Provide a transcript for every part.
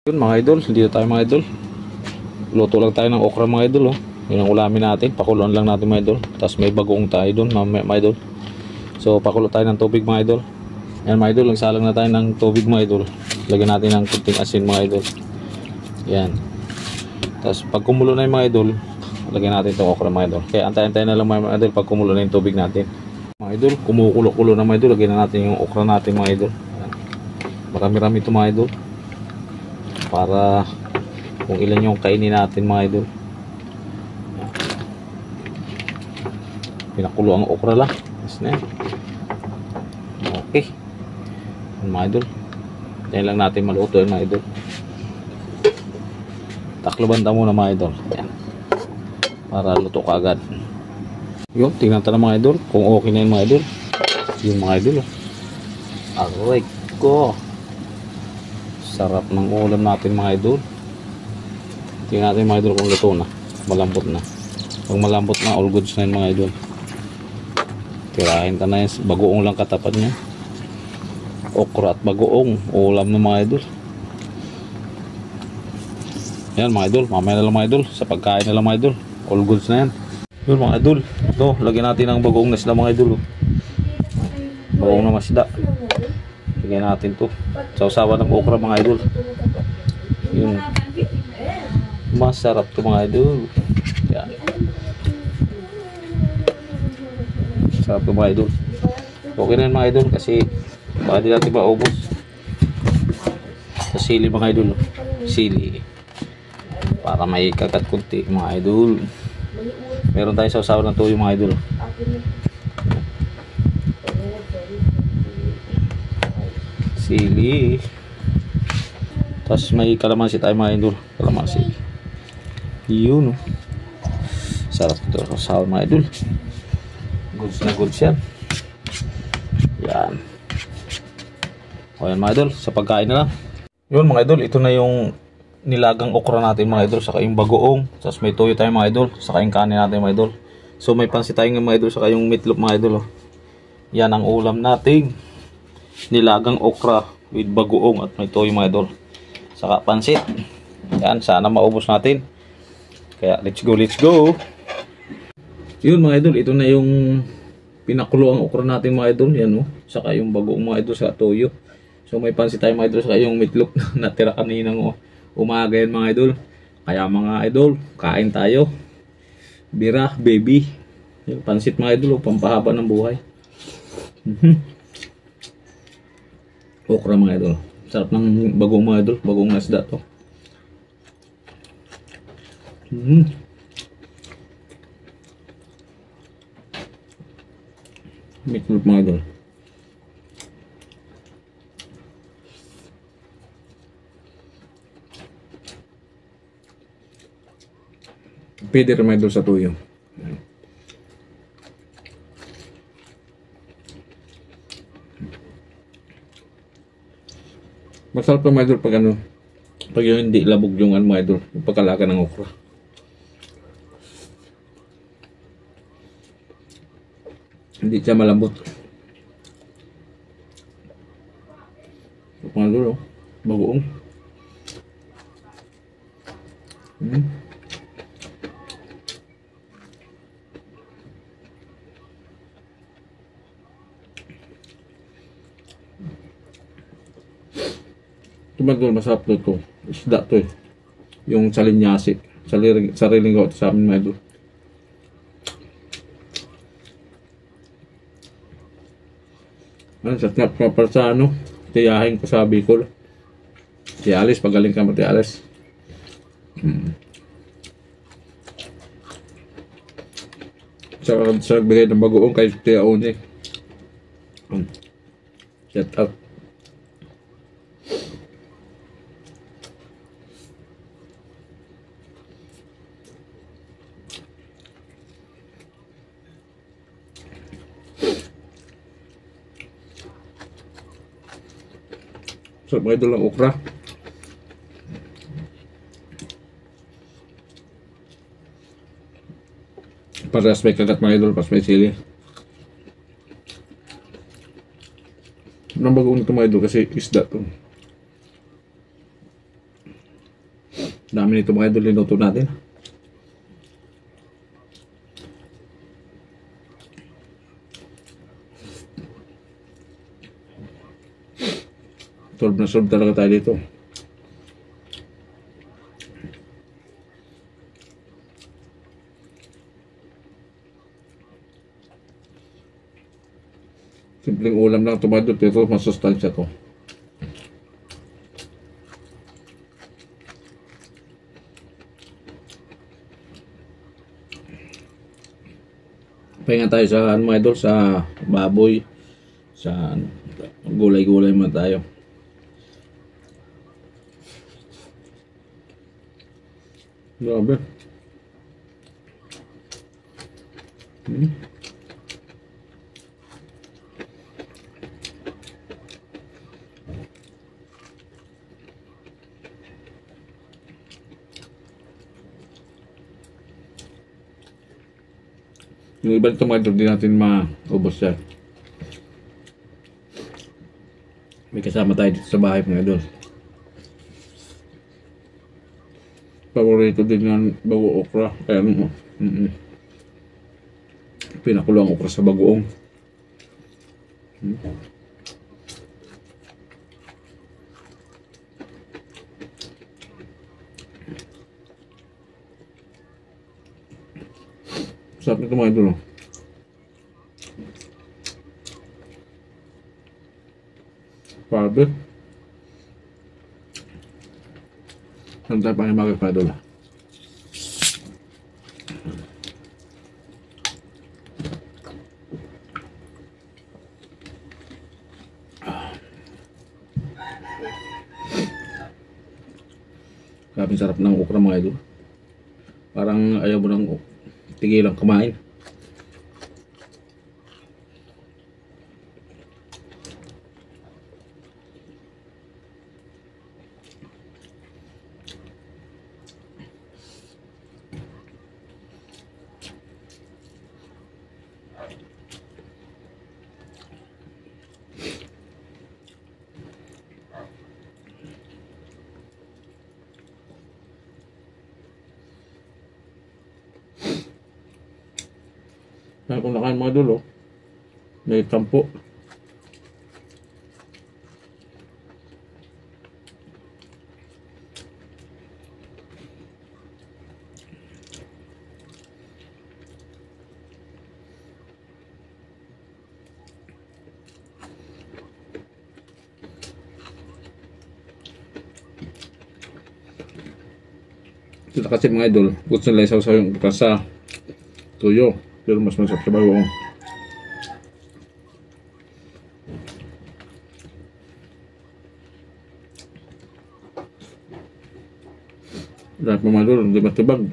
Yun mga idol, dito tayo mga idol. Luto lang tayo ng okra mga idol. Oh. Yun ang ulamin natin. Pakuluan lang natin mga idol. Tapos may bagoong tayo doon mga idol. So pakulo tayo ng tubig mga idol. Yan mga idol, nagsalang na tayo ng tubig mga idol. Lagyan natin ng kunting asin mga idol. Yan. Tapos pag kumulo na yung mga idol, lagyan natin itong okra mga idol. Kaya antayin-antayin na lang mga idol pag kumulo na yung tubig natin. Mga idol, kumukulo-kulo na mga idol. Lagyan na natin yung okra natin mga idol. Yan. Marami-rami ito mga idol. Para kung ilan yung kainin natin mga idol. Pinakulo ang okra lang. Yes na yan. Okay. Yan mga idol. Yan lang natin maluto yan mga idol. Takloban ta muna mga idol. Yan. Para luto ka agad. Yung tingnan ta na mga idol. Kung okay na yung mga idol. Yung mga idol. Aray ko. Sarap ng ulam natin mga idol. Tingnan natin mga idol kung luto na. Malambot na. Pag malambot na, all goods na yun mga idol. Tirahin ka na yun. Bagoong lang katapat niya. Okra at bagoong. Ulam ng mga idol. Yan mga idol. Mamaya na lang mga idol. Sa pagkain na lang mga idol. All goods na yan. Yun mga idol. Ito, lagyan natin ng bagoong na isda mga idol. Bagoong na masda. Lagyan natin to. Sausawan ng okra mga idol. Yun. Masarap to mga idol. Yan. Sarap to mga idol. Okay na yan mga idol kasi baka di natin maubos. Sa sili mga idol. Sili. Para may kagat kunti mga idol. Meron tayong sausawan ng tuyo mga idol. Sili. Tapos may kalamansi tayo mga idol. Kalamansi. Yun. Sarap ito sa mga idol. Goods na goods yan. Yan. O yan mga idol. Sa pagkain na lang. Yun mga idol. Ito na yung nilagang okra natin mga idol. Saka yung bagoong. Tapos may toyo tayo mga idol. Saka yung kanin natin mga idol. So may pansit tayo mga idol. Saka yung meatloaf mga idol. Yan ang ulam natin. Nilagang okra with bagoong at may toyo mga idol. Saka pansit. Yan, sana maubos natin. Kaya let's go, let's go. Yun mga idol, ito na yung pinakulo ang okra natin mga idol. Yan saka yung bagoong mga idol sa toyo. So may pansit tayo mga idol. Saka yung meatloaf na natira kaninang umaga yan mga idol. Kaya mga idol, kain tayo. Bira, baby. Yung pansit mga idol, pampahaba ng buhay. Okra mga idol. Sarap ng bagoong mga idol. Bagoong nasda to. Meatloaf mga idol. Pwede rin mga idol sa tuyo. Masarap na mga idol pag pag yung hindi labog yung mga idol, yung pagkalaka ng okra. Hindi siya malambot. Mga idol, bagoong. Tumagol, masarap to ito. Isda to eh. Yung salinyasi. Sariling gawa sa amin mga idol. Sa snap pa para sa tiyahin ko sa Bicol. Tiyalis, pagaling ka mo tiyalis. Sa nagbigay ng bagoong kay Tia Oni. Shout out. So mga idol ang okra. Parehas may kagat mga idol, pas may sili. Nang bagoong ito mga idol kasi isda to. Dami nito mga idol, linuto natin. Solve na solve talaga tayo dito. Simpleng ulam lang ito mga idol, pero masustansya to. Pahinga tayo sa mga idol, sa baboy, sa gulay-gulay man tayo. Grabe. Yung iba nito mga idol, di natin maubos yan. May kasama tayo dito sa bahay mga idol. Paborito din ng bago okra. Kaya pinakulo ang okra sa bagoong. Sarap nito mga idol. Grabe. Saan tayo pangimagay mga idol? Grabe sarap ng okra mga idol. Parang ayaw mo ng tigilang kumain. Kaya kung nakain mga dulo, may tampo. Ito kasi mga idol, gusto nila isaw-saw yung sa tuyo. Pero mas masarap sa bagoong. Dahil pamadol, hindi matibag.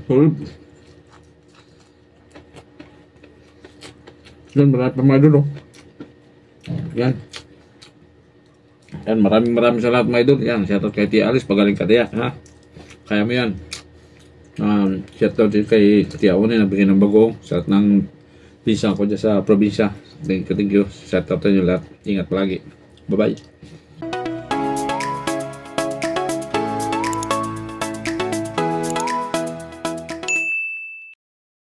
Sorry. Yan, marami pamadol oh. Yan. Yan, maraming salamat mga idol. Yan, shoutout kay Tia Alice, pagaling ka Tia, ha? Kaya mo yan. Shoutout din kay Tia One, nabigyan ng bagoong sa lahat ng pinsan ko dyan sa probinsya. Thank you. Shoutout tayo lahat. Ingat palagi. Bye-bye.